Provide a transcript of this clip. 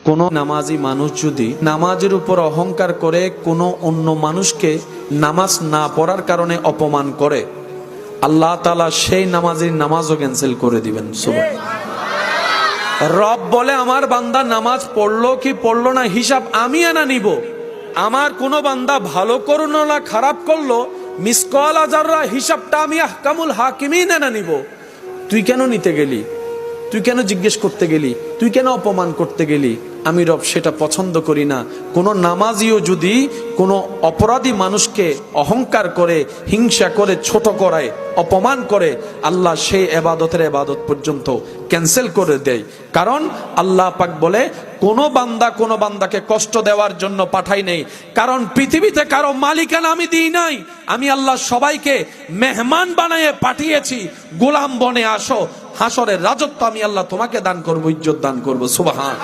কোনো নামাজি মানুষ যদি নামাজের উপর অহংকার করে কোনো অন্য মানুষকে নামাজ না পড়ার কারণে অপমান করে, আল্লাহ তাআলা সেই নামাজের নামাজও ক্যান্সেল করে দিবেন। রব বলে আমার বান্দা নামাজ পড়লো কি পড়লো না হিসাব আমি এনা নিব। আমার কোনো বান্দা ভালো করলো না খারাপ করলো মিসকাল আযাররা হিসাবটা আমি আহকামুল হাকিমিন এনা নিব। তুই কেন নিতে গেলি? তুই কেন জিজ্ঞেস করতে গেলি? তুই কেন অপমান করতে গেলি? আমি রব সেটা পছন্দ করি না। কোনো নামাজিও যদি কোনো অপরাধী মানুষকে অহংকার করে, হিংসা করে, ছোট করায়, অপমান করে, আল্লাহ সেই এবাদতের এবাদত পর্যন্ত ক্যান্সেল করে দেয়। কারণ আল্লাহ পাক বলে কোনো বান্দা কোনো বান্দাকে কষ্ট দেওয়ার জন্য পাঠাই নেই। কারণ পৃথিবীতে কারো মালিকানা আমি দিই নাই। আমি আল্লাহ সবাইকে মেহমান বানিয়ে পাঠিয়েছি, গোলাম বনে আসো, হাসরের রাজত্ব আমি আল্লাহ তোমাকে দান করবো, ইজ্জত দান করবো। সুবহান।